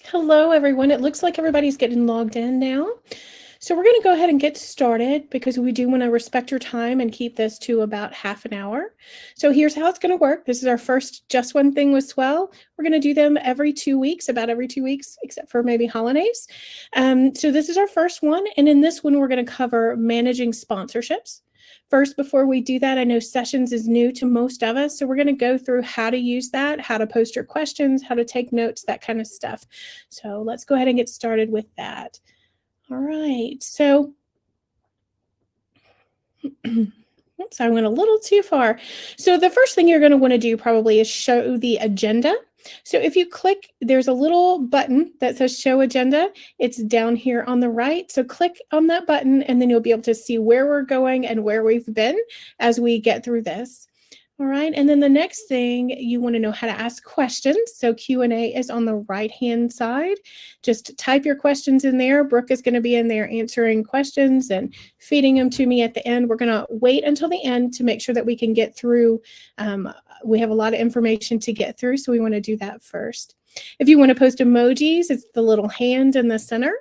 Hello, everyone. It looks like everybody's getting logged in now. So we're going to go ahead and get started because we do want to respect your time and keep this to about half an hour. So here's how it's going to work. This is our first Just One Thing with Swell. We're going to do them every 2 weeks, about every 2 weeks, except for maybe holidays. So this is our first one. And in this one, we're going to cover managing sponsorships. First, before we do that, I know Sessions is new to most of us, so we're going to go through how to use that, how to post your questions, how to take notes, that kind of stuff. So let's go ahead and get started with that. All right, so oops, I went a little too far. So the first thing you're going to want to do probably is show the agenda. So if you click, there's a little button that says show agenda. It's down here on the right. So click on that button and then you'll be able to see where we're going and where we've been as we get through this. All right, and then the next thing, you want to know how to ask questions. So Q&A is on the right-hand side. Just type your questions in there. Brooke is going to be in there answering questions and feeding them to me at the end. We're going to wait until the end to make sure that we can get through. We have a lot of information to get through, so we want to do that first. If you want to post emojis, it's the little hand in the center.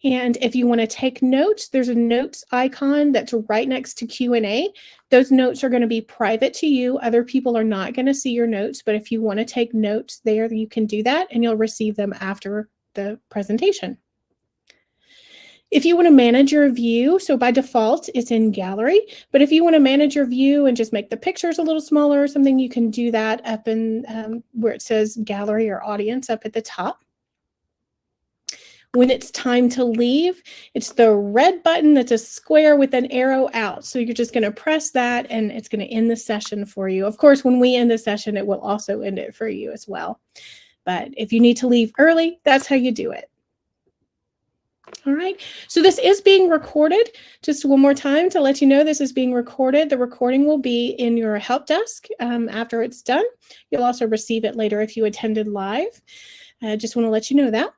And if you want to take notes, there's a notes icon that's right next to Q&A. Those notes are going to be private to you. Other people are not going to see your notes, but if you want to take notes there, you can do that and you'll receive them after the presentation. If you want to manage your view, so by default, it's in gallery, but if you want to manage your view and just make the pictures a little smaller or something, you can do that up in where it says gallery or audience up at the top. When it's time to leave, it's the red button that's a square with an arrow out. So you're just going to press that and it's going to end the session for you. Of course, when we end the session, it will also end it for you as well. But if you need to leave early, that's how you do it. All right, so this is being recorded. Just one more time to let you know this is being recorded. The recording will be in your help desk after it's done. You'll also receive it later if you attended live. Just want to let you know that.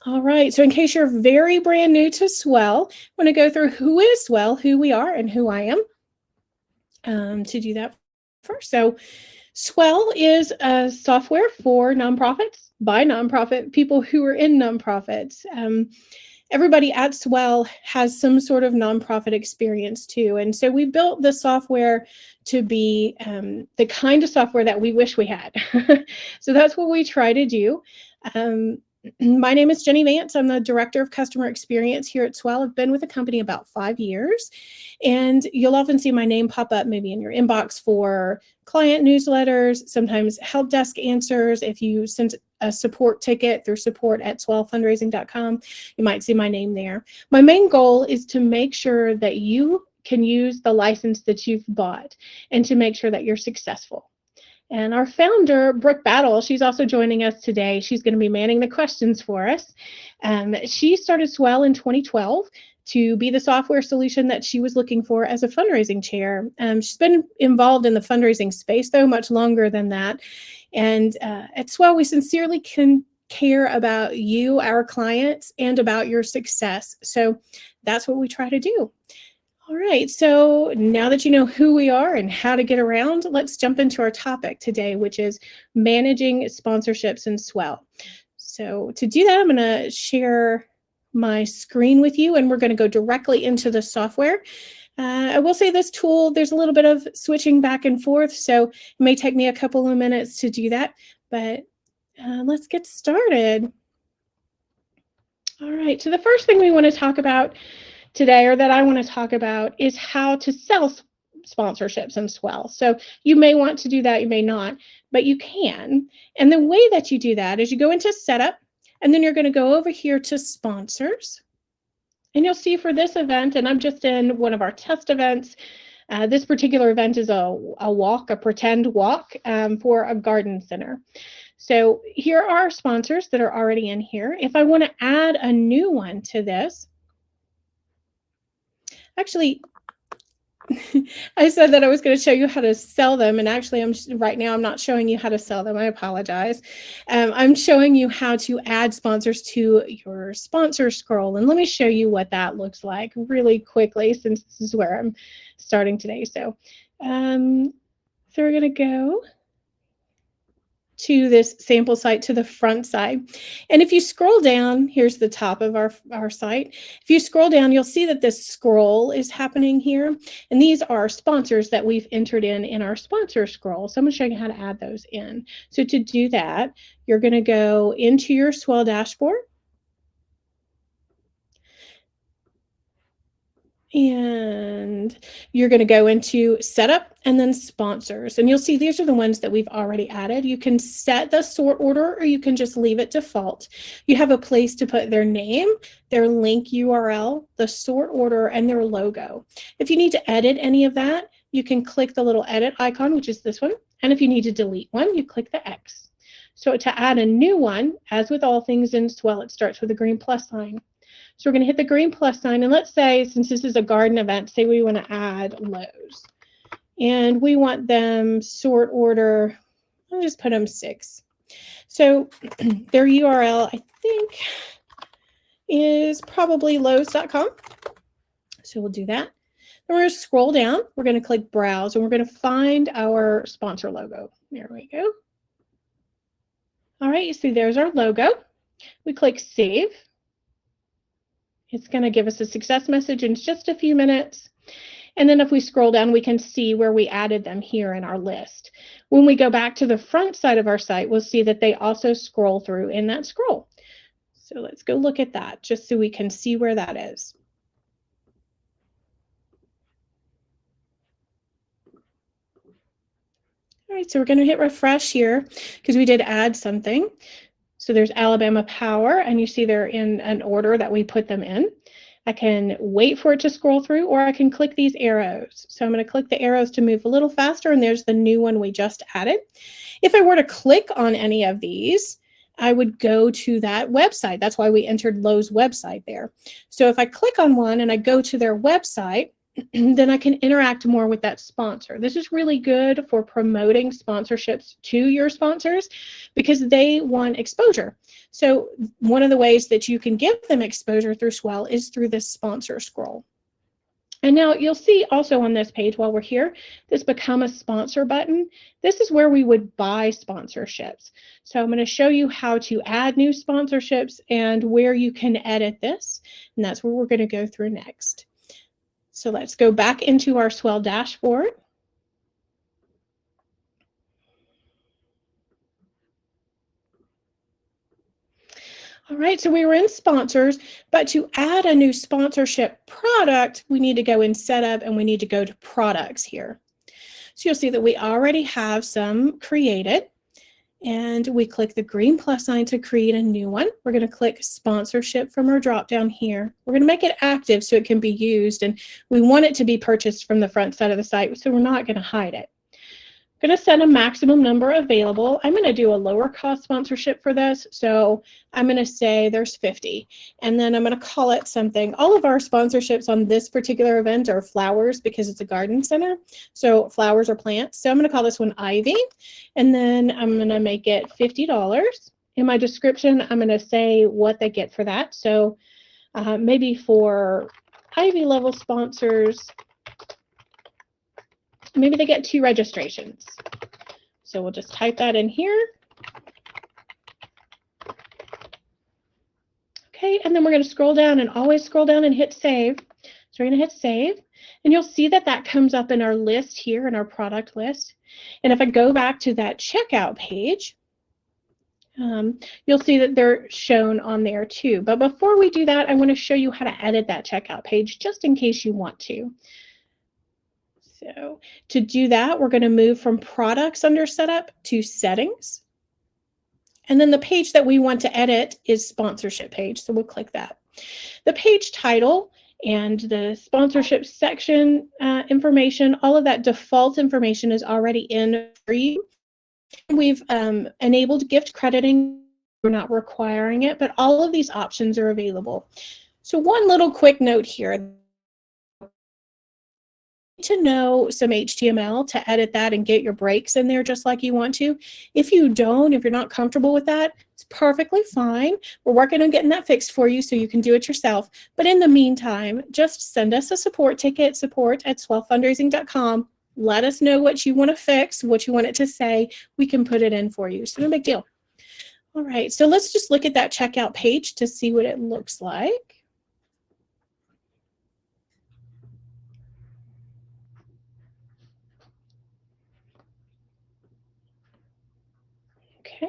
All right, so in case you're very brand new to Swell, I'm going to go through who is Swell, who we are, and who I am to do that first. So Swell is a software for nonprofits, by nonprofit people who are in nonprofits. Everybody at Swell has some sort of nonprofit experience too. And so we built the software to be the kind of software that we wish we had. So that's what we try to do. My name is Jenny Vance. I'm the Director of Customer Experience here at Swell. I've been with the company about 5 years, and you'll often see my name pop up maybe in your inbox for client newsletters, sometimes help desk answers. If you send a support ticket through support@swellfundraising.com, you might see my name there. My main goal is to make sure that you can use the license that you've bought and to make sure that you're successful. And our founder, Brooke Battle, she's also joining us today. She's going to be manning the questions for us. She started Swell in 2012 to be the software solution that she was looking for as a fundraising chair. She's been involved in the fundraising space, though, much longer than that. And at Swell, we sincerely care about you, our clients, and about your success. So that's what we try to do. All right, so now that you know who we are and how to get around, let's jump into our topic today, which is managing sponsorships in Swell. So to do that, I'm going to share my screen with you, and we're going to go directly into the software. I will say this tool, there's a little bit of switching back and forth, so it may take me a couple of minutes to do that, but let's get started. All right, so the first thing we want to talk about today, or that I want to talk about, is how to sell sponsorships in Swell. So you may want to do that, you may not, but you can. And the way that you do that is you go into setup, and then you're going to go over here to sponsors. And you'll see for this event, and I'm just in one of our test events, this particular event is a walk, a pretend walk for a garden center. So here are sponsors that are already in here. If I want to add a new one to this, actually, I said that I was going to show you how to sell them, and actually right now I'm not showing you how to sell them. I apologize. I'm showing you how to add sponsors to your sponsor scroll, and let me show you what that looks like really quickly, since this is where I'm starting today. So we're going to go to this sample site to the front side. And if you scroll down, here's the top of our site. If you scroll down, you'll see that this scroll is happening here. And these are sponsors that we've entered in our sponsor scroll. So I'm going to show you how to add those in. So to do that, you're going to go into your Swell dashboard. And you're going to go into setup and then sponsors. And you'll see these are the ones that we've already added. You can set the sort order or you can just leave it default. You have a place to put their name, their link URL, the sort order, and their logo. If you need to edit any of that, you can click the little edit icon, which is this one. And if you need to delete one, you click the X. So to add a new one, as with all things in Swell, it starts with a green plus sign. So we're going to hit the green plus sign, and let's say, since this is a garden event, say we want to add Lowe's. And we want them sort order, I'll just put them 6. So their URL, I think, is probably Lowe's.com. So we'll do that. Then we're going to scroll down. We're going to click Browse, and we're going to find our sponsor logo. There we go. All right, you see there's our logo. We click Save. It's going to give us a success message in just a few minutes. And then if we scroll down, we can see where we added them here in our list. When we go back to the front side of our site, we'll see that they also scroll through in that scroll. So let's go look at that just so we can see where that is. All right, so we're going to hit refresh here because we did add something. So there's Alabama Power, and you see they're in an order that we put them in. I can wait for it to scroll through, or I can click these arrows. So I'm going to click the arrows to move a little faster, and there's the new one we just added. If I were to click on any of these, I would go to that website. That's why we entered Lowe's website there. So if I click on one and I go to their website, then I can interact more with that sponsor. This is really good for promoting sponsorships to your sponsors because they want exposure. So one of the ways that you can give them exposure through Swell is through this sponsor scroll. And now you'll see also on this page while we're here, this Become a Sponsor button. This is where we would buy sponsorships. So I'm going to show you how to add new sponsorships and where you can edit this. And that's where we're going to go through next. So let's go back into our Swell dashboard. All right, so we were in sponsors, but to add a new sponsorship product, we need to go in setup and we need to go to products here. So you'll see that we already have some created. And we click the green plus sign to create a new one. We're going to click sponsorship from our drop down here. We're going to make it active so it can be used, and we want it to be purchased from the front side of the site, so we're not going to hide it. I'm going to set a maximum number available. I'm going to do a lower cost sponsorship for this, so I'm going to say there's 50, and then I'm going to call it something. All of our sponsorships on this particular event are flowers because it's a garden center, so flowers are plants. So I'm going to call this one Ivy, and then I'm going to make it $50. In my description, I'm going to say what they get for that. So maybe for Ivy level sponsors, maybe they get 2 registrations. So we'll just type that in here. Okay, and then we're going to scroll down and always scroll down and hit save. So we're going to hit save, and you'll see that that comes up in our list here, in our product list. And if I go back to that checkout page, you'll see that they're shown on there too. But before we do that, I want to show you how to edit that checkout page just in case you want to. So to do that, we're going to move from products under setup to settings. And then the page that we want to edit is sponsorship page. So we'll click that. The page title and the sponsorship section information, all of that default information is already in for you. We've enabled gift crediting. We're not requiring it, but all of these options are available. So one little quick note here. To know some HTML to edit that and get your breaks in there just like you want to. If you don't, if you're not comfortable with that, it's perfectly fine. We're working on getting that fixed for you so you can do it yourself. But in the meantime, just send us a support ticket, support@swellfundraising.com, let us know what you want to fix, what you want it to say. We can put it in for you. So no big deal. All right, so let's just look at that checkout page to see what it looks like. Okay.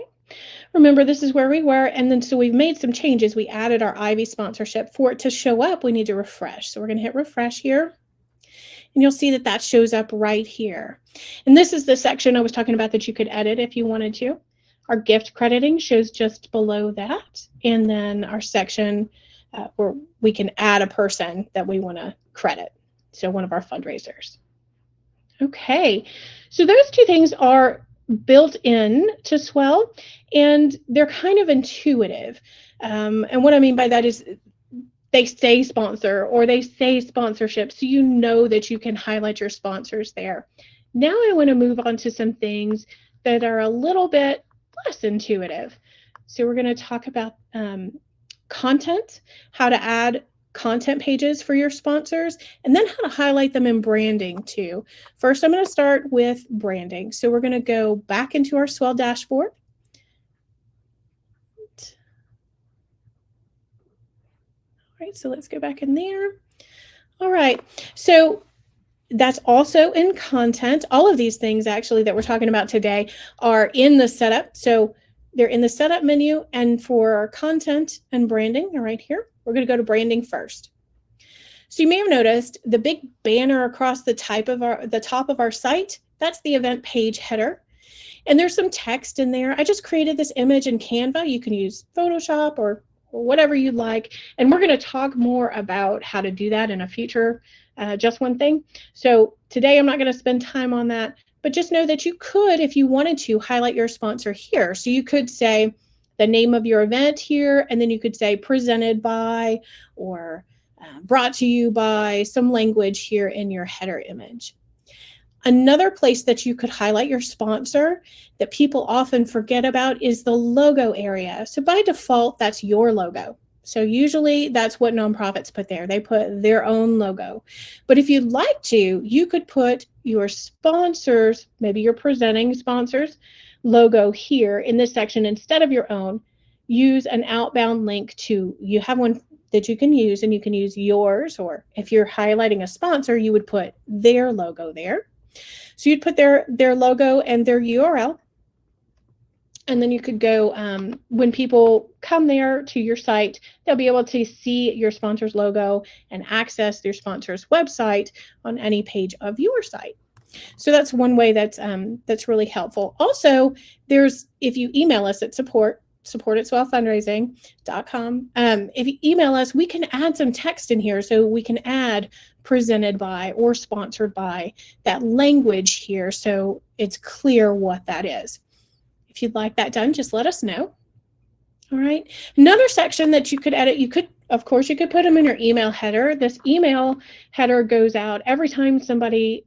Remember, this is where we were, and then so we've made some changes. We added our Ivy sponsorship. For it to show up, we need to refresh. So we're going to hit refresh here, and you'll see that that shows up right here. And this is the section I was talking about that you could edit if you wanted to. Our gift crediting shows just below that, and then our section where we can add a person that we want to credit, so one of our fundraisers. Okay, so those two things are built in to Swell, and they're kind of intuitive. And what I mean by that is they say sponsor or they say sponsorship, so you know that you can highlight your sponsors there. Now I want to move on to some things that are a little bit less intuitive. So we're going to talk about content, how to add content pages for your sponsors, and then how to highlight them in branding too. First, I'm going to start with branding. So we're going to go back into our Swell dashboard. All right, so let's go back in there. All right, so that's also in content. All of these things actually that we're talking about today are in the setup. So they're in the setup menu, and for content and branding, they're right here. We're going to go to branding first. So you may have noticed the big banner across the top of our site, that's the event page header. And there's some text in there. I just created this image in Canva. You can use Photoshop or whatever you'd like. And we're going to talk more about how to do that in a future Just One Thing. So today I'm not going to spend time on that, but just know that you could, if you wanted to, highlight your sponsor here. So you could say the name of your event here, and then you could say presented by or brought to you by, some language here in your header image. Another place that you could highlight your sponsor that people often forget about is the logo area. So by default, that's your logo. So usually that's what nonprofits put there. They put their own logo. But if you'd like to, you could put your sponsors, maybe your presenting sponsors logo here in this section instead of your own. Use an outbound link to, you have one that you can use, and you can use yours, or if you're highlighting a sponsor, you would put their logo there. So you'd put their logo and their URL, and then you could go, when people come there to your site, they'll be able to see your sponsor's logo and access your sponsor's website on any page of your site. So that's one way that's really helpful. Also, if you email us at support@swellfundraising.com. If you email us, we can add some text in here. So we can add presented by or sponsored by, that language here, so it's clear what that is. If you'd like that done, just let us know. All right. Another section that you could edit, of course, you could put them in your email header. This email header goes out every time somebody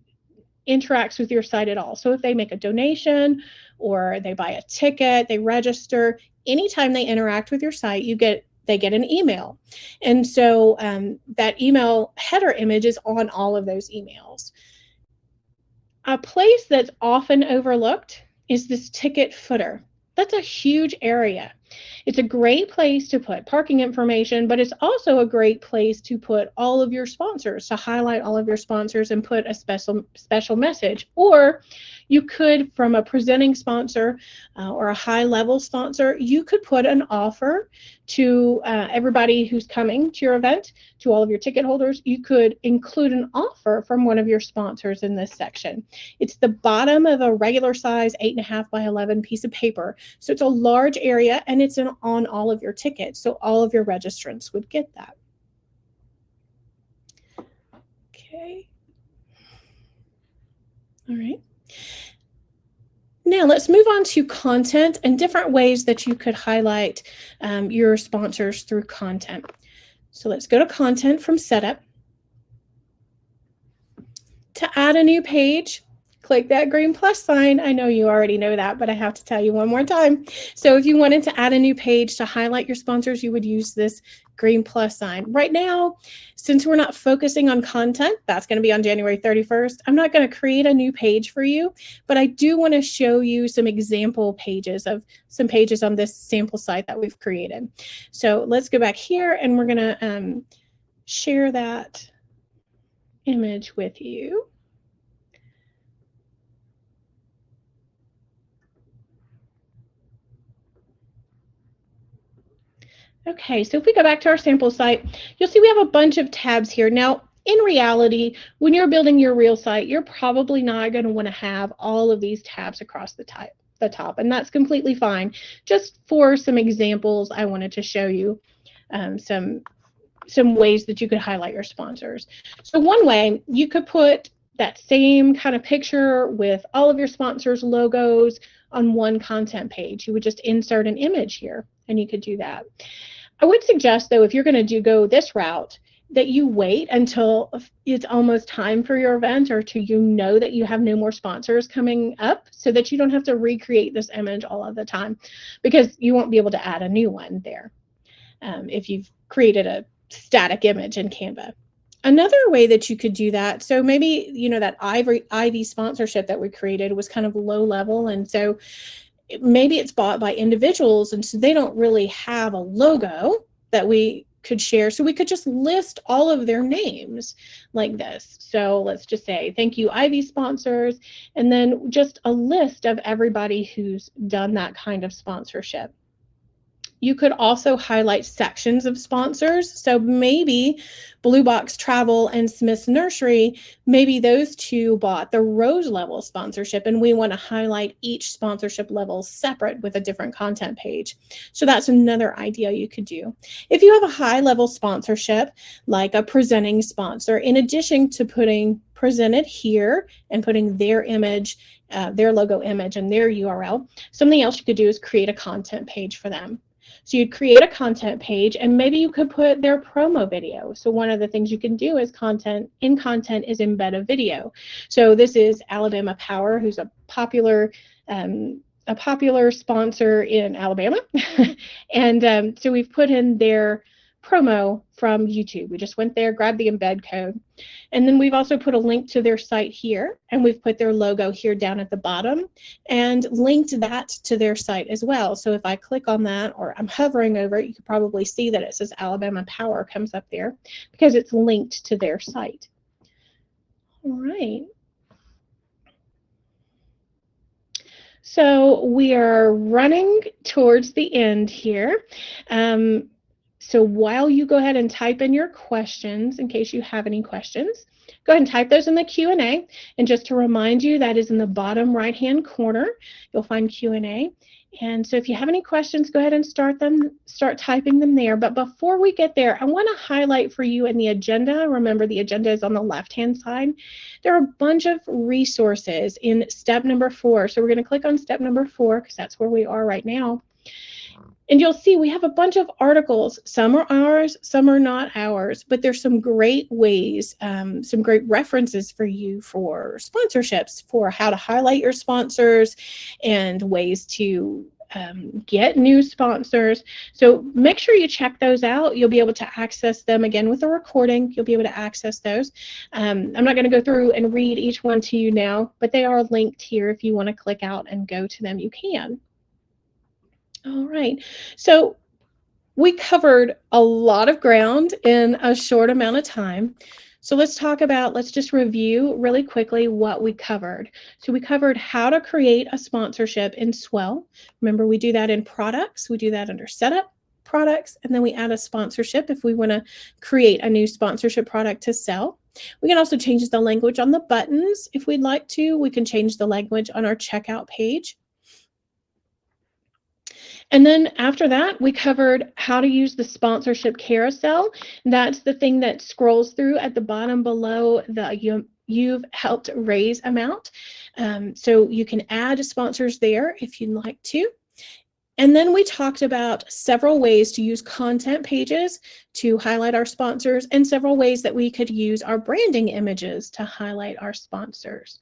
interacts with your site at all. So if they make a donation or they buy a ticket, they register, anytime they interact with your site, they get an email. And so that email header image is on all of those emails. A place that's often overlooked is this ticket footer. That's a huge area. It's a great place to put parking information, but it's also a great place to put all of your sponsors, to highlight all of your sponsors and put a special message. Or you could, from a presenting sponsor or a high-level sponsor, you could put an offer to everybody who's coming to your event, to all of your ticket holders. You could include an offer from one of your sponsors in this section. It's the bottom of a regular size 8.5 by 11 piece of paper. So it's a large area, and it's on all of your tickets. So all of your registrants would get that. Okay. All right. Now let's move on to content and different ways that you could highlight your sponsors through content. So let's go to content from setup. To add a new page, click that green plus sign. I know you already know that, but I have to tell you one more time. So if you wanted to add a new page to highlight your sponsors, you would use this green plus sign. Right now, since we're not focusing on content, that's going to be on January 31st, I'm not going to create a new page for you, but I do want to show you some example pages of some pages on this sample site that we've created. So let's go back here and we're going to share that image with you. Okay, so if we go back to our sample site, you'll see we have a bunch of tabs here. Now, in reality, when you're building your real site, you're probably not going to want to have all of these tabs across the top, and that's completely fine. Just for some examples, I wanted to show you some ways that you could highlight your sponsors. So one way, you could put that same kind of picture with all of your sponsors' logos on one content page. You would just insert an image here, and you could do that. I would suggest, though, if you're going to go this route, that you wait until it's almost time for your event, or to that you have no more sponsors coming up, so that you don't have to recreate this image all of the time, because you won't be able to add a new one there if you've created a static image in Canva. Another way that you could do that, so maybe that Ivy sponsorship that we created was kind of low level, and so maybe it's bought by individuals, and so they don't really have a logo that we could share. So we could just list all of their names like this. So let's just say, thank you, Ivy sponsors, and then just a list of everybody who's done that kind of sponsorship. You could also highlight sections of sponsors. So maybe Blue Box Travel and Smith's Nursery, maybe those two bought the Rose level sponsorship, and we want to highlight each sponsorship level separate with a different content page. So that's another idea you could do. If you have a high level sponsorship, like a presenting sponsor, in addition to putting presented here and putting their image, their logo image and their URL, something else you could do is create a content page for them. So you'd create a content page, and maybe you could put their promo video. So one of the things you can do is content is embed a video. So this is Alabama Power, who's a popular sponsor in Alabama. And so we've put in their promo from YouTube. We just went there, grabbed the embed code, and then we've also put a link to their site here, and we've put their logo here down at the bottom and linked that to their site as well. So if I click on that, or I'm hovering over it, you can probably see that it says Alabama Power comes up there because it's linked to their site. All right. So we are running towards the end here. So while you go ahead and type in your questions, in case you have any questions, go ahead and type those in the Q&A. And just to remind you, that is in the bottom right-hand corner. You'll find Q&A. And so if you have any questions, go ahead and start typing them there. But before we get there, I want to highlight for you in the agenda. Remember, the agenda is on the left-hand side. There are a bunch of resources in step number 4. So we're going to click on step number 4 because that's where we are right now. And you'll see we have a bunch of articles. Some are ours, some are not ours, but there's some great ways, some great references for you for sponsorships, for how to highlight your sponsors and ways to get new sponsors. So make sure you check those out. You'll be able to access them again with a recording. You'll be able to access those. I'm not going to go through and read each one to you now, but they are linked here. If you want to click out and go to them, you can. All right, so we covered a lot of ground in a short amount of time. So let's just review really quickly what we covered. So we covered how to create a sponsorship in Swell. Remember, we do that in products. We do that under setup, products, and then we add a sponsorship if we want to create a new sponsorship product to sell. We can also change the language on the buttons if we'd like to. We can change the language on our checkout page. And then after that, we covered how to use the sponsorship carousel. That's the thing that scrolls through at the bottom below the you've helped raise amount. So you can add sponsors there if you'd like to. And then we talked about several ways to use content pages to highlight our sponsors, and several ways that we could use our branding images to highlight our sponsors.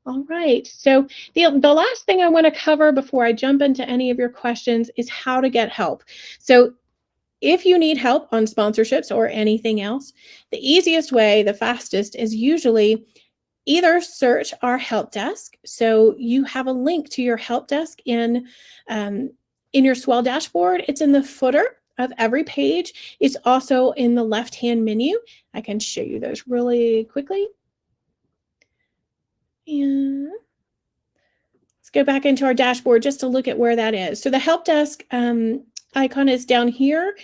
All right, so the last thing I want to cover before I jump into any of your questions is how to get help. So if you need help on sponsorships or anything else, the easiest way, the fastest, is usually either search our help desk. So you have a link to your help desk in your Swell dashboard. It's in the footer of every page. It's also in the left-hand menu. I can show you those really quickly. And let's go back into our dashboard just to look at where that is. So the help desk icon is down here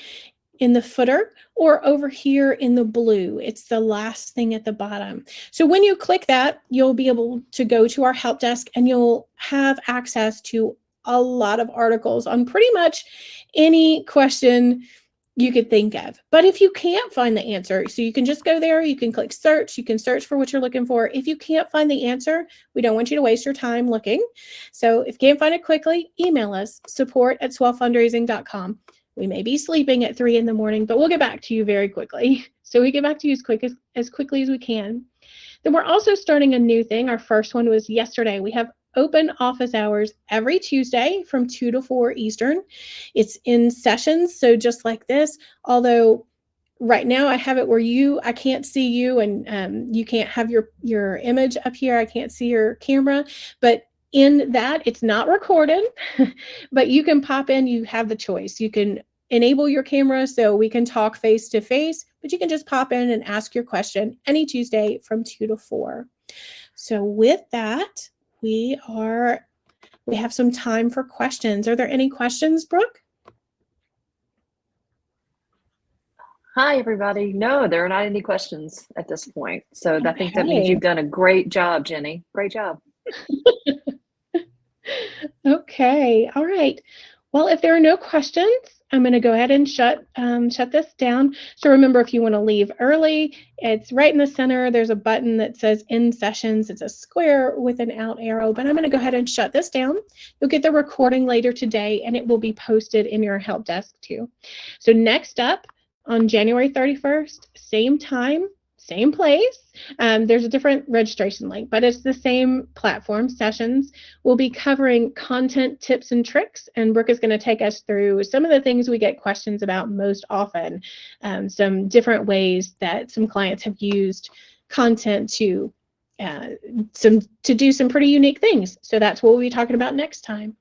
in the footer, or over here in the blue. It's the last thing at the bottom. So when you click that, you'll be able to go to our help desk and you'll have access to a lot of articles on pretty much any question you could think of. But if you can't find the answer, so you can just go there, you can click search, you can search for what you're looking for. If you can't find the answer, we don't want you to waste your time looking. So if you can't find it quickly, email us, support@swellfundraising.com. We may be sleeping at 3 in the morning, but we'll get back to you very quickly. So we get back to you as quickly as we can. Then we're also starting a new thing. Our first one was yesterday. We have open office hours every Tuesday from 2 to 4 Eastern. It's in sessions, so just like this, although right now I have it where I can't see you and you can't have your image up here. I can't see your camera, but in that, it's not recorded, but you can pop in, you have the choice. You can enable your camera so we can talk face to face, but you can just pop in and ask your question any Tuesday from 2 to 4. So with that, we have some time for questions. Are there any questions, Brooke? Hi, everybody. No, there are not any questions at this point. So I think that means you've done a great job, Jenny. Great job. Okay. All right. Well, if there are no questions, I'm going to go ahead and shut this down. So remember, if you want to leave early, it's right in the center. There's a button that says End Sessions. It's a square with an out arrow, but I'm going to go ahead and shut this down. You'll get the recording later today, and it will be posted in your help desk too. So next up, on January 31st, same time, same place. There's a different registration link, but it's the same platform. Sessions. We'll be covering content tips and tricks, and Brooke is going to take us through some of the things we get questions about most often, some different ways that some clients have used content to do some pretty unique things. So that's what we'll be talking about next time.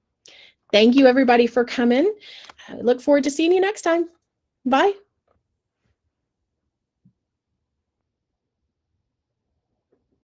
Thank you, everybody, for coming. I look forward to seeing you next time. Bye.